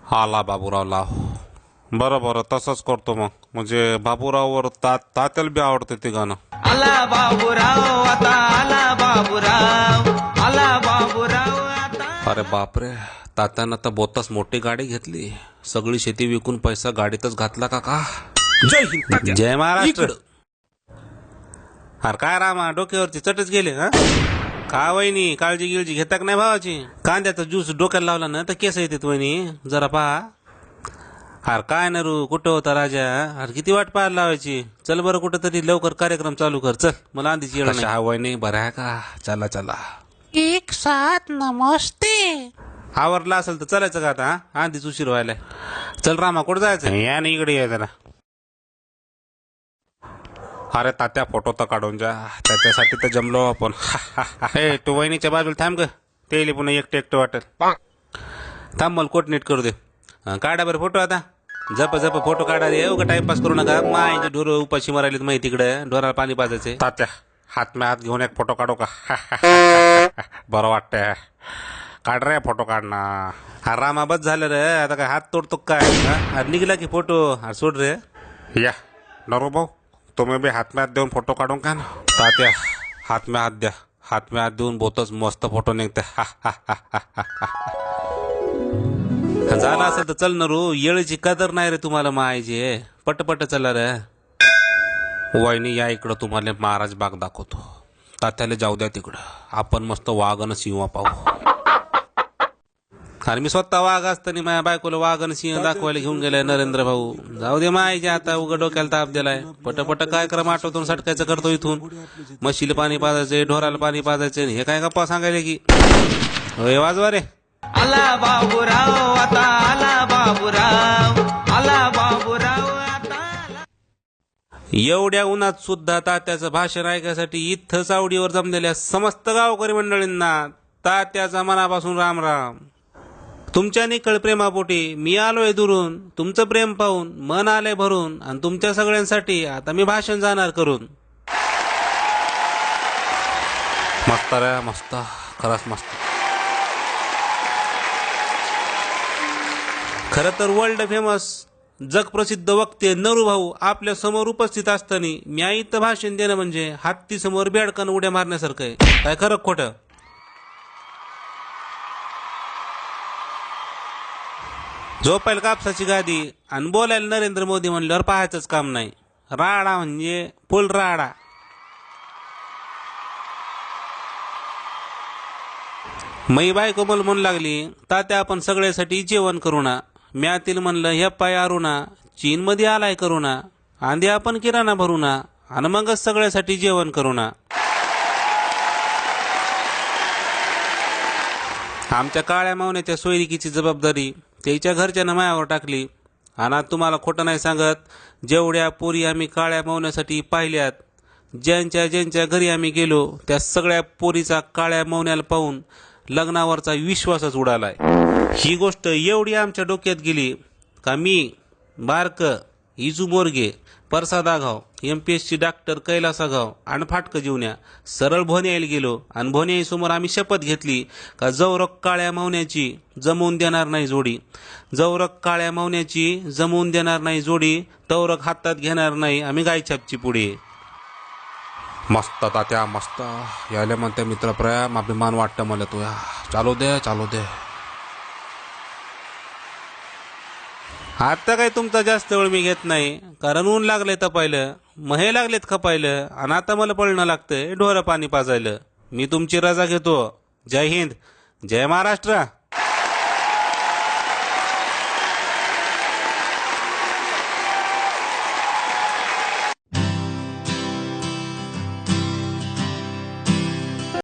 आला बाबूरावला. बरं बरं तसंच करतो मग. म्हणजे बाबूराववर तात्याला बी आवडते ते गाणं. आला बाबूराव आता, आला बाबूराव, आला बाबूराव आता. अरे बापरे, तात्यानं तर बोतच मोठी गाडी घेतली. सगळी शेती विकून पैसा गाडीतच घातला का. जय हिंद तात्या. जय महाराष्ट्र. इकडं. अरे काय रामा, डोक्यावरची चटच गेले हा. का वहिनी, काळजी गिळजी घेता का नाही भावाची? कांद्याचा ज्यूस डोक्याला लावला ना तर केस येतात वहिनी, जरा पहा. अरे काय ना रू, कुठं होता राजा? अरे किती वाट पाहायला लावायची. चल बरं कुठं तरी लवकर कार्यक्रम चालू कर. चल, मला आधीच येणार नाही. हा वहिनी बरं आहे का? चला चला. एक साथ नमस्ते. आवरला असेल तर चालायचं का आता? आधीच उशीर व्हायलाय. चल रामा, कुठं जायचं? या ना इकडे या जरा. अरे तात्या फोटो तर काढून जा, त्याच्यासाठी तर जमलो आपण. हे तू वहिनीच्या बाजूला थांब ग, ते पुन्हा एकटं एकटं वाटेल. थांब मला कोट नीट करू दे. काढा बरं फोटो आता. जप जप फोटो काढा रे, उगा टाइमपास करू नका. मायचे ढोर उपाशी मारायला माहिती तिकडे, ढोराला पाणी पाजायचे. तात्या हात में हात घेऊन एक फोटो काढू का? बरं वाटतंय. काढ रे फोटो काढणार. हा रामा बस झालं रे, आता काय हात तोडतो काय? अरे निघला की फोटो. अरे सोड रे. या नरू भाऊ, तुम्ही बी हात में हात देऊन फोटो काढून का ना. तात्या हात में हात द्या. हात में हात देऊन बहुतच मस्त फोटो निघते. झाला असेल तर चल नरू, येळीची कदर नाही रे तुम्हाला मायचे. पटपट चला रे. वहिनी या इकडं, तुम्हाला महाराज बाग दाखवतो. तात्याला जाऊ द्या तिकडं, आपण मस्त वाघन सिंह पाहू. अरे मी स्वतः वाघ असताना माझ्या बायकोला वाघन सिंह दाखवायला घेऊन गेलाय नरेंद्र भाऊ. जाऊ दे मायचे, आता उघड डोक्याला ताप दिलाय. पटपट कार्यक्रम आठवतून सटकायचं करतो इथून. म्हशीला पाणी पाजायचे, ढोराला पाणी पाजायचे. हे काय गप्पा सांगायला की होय वाजवा रे. आला बाबूराव आता, आला बाबूराव, आला बाबूराव आता. एवढ्या उन्हात सुद्धा तात्याचं भाषण ऐकायसाठी इथं चावडीवर जमलेल्या समस्त गावकरी मंडळींना तात्याचा मनापासून राम राम. तुमच्या निकळ प्रेमापोटी मी आलोय दुरून. तुमचं प्रेम पाहून मन आलंय भरून. आणि तुमच्या सगळ्यांसाठी आता मी भाषण जाणार करून. मस्त रे मस्त, खरंच मस्त. खरं तर वर्ल्ड फेमस जगप्रसिद्ध वक्ते नरू भाऊ आपल्या समोर उपस्थित असताना मी इथं भाषण देणं म्हणजे हत्ती समोर बेडकानं उड्या मारण्यासारखं आहे. काय खरं खोटं? झोपायला कापसाची गादी आणि बोलायला नरेंद्र मोदी म्हणल्यावर पाहायचंच काम नाही. राडा म्हणजे फुल राडा. मै बायको मला म्हणू लागली, तात्या आपण सगळ्यासाठी जेवण करू ना. म्यातील म्हणलं हे पाय अरुणा, चीन मध्ये आलाय करू ना. आंधी आपण किराणा भरू ना आणि मगच सगळ्यासाठी जेवण करू ना. आमच्या काळ्या मावण्याच्या सोयरिकीची जबाबदारी त्याच्या घरच्यानं मायावर टाकली. आणि तुम्हाला खोटं नाही सांगत, जेवढ्या पोरी आम्ही काळ्या मावण्यासाठी पाहिल्यात, ज्यांच्या घरी आम्ही गेलो त्या सगळ्या पोरीचा काळ्या मावण्याला पाहून लग्नावरचा विश्वासच उडालाय. ही गोष्ट एवढी आमच्या डोक्यात गेली का मी बारक इजू मोरगे, प्रसाद आगाव, MPSC डॉक्टर कैलास आगाव आणि फाटकं जीवन्या सरळ भोन्याला गेलो. आणि भोन्यासमोर आम्ही शपथ घेतली का जवरक काळ्या मावण्याची जमवून देणार नाही जोडी. जवरक काळ्या मावण्याची जमवून देणार नाही जोडी, तवरक हातात घेणार नाही आम्ही गायछापची पुढे. मस्त तात्या मस्त. यायला म्हणते मित्र प्रेम, अभिमान वाटतं मला तुया. चालू दे चालू दे. आता काय तुमचा जास्त वेळ मी घेत नाही, कारण ऊन लागले तपायलं, महे लागलेत खपायलं. आणि आता मला पळणं लागतंय ढोरं पाणी पाजायला. मी तुमची रजा घेतो. जय हिंद, जय महाराष्ट्र.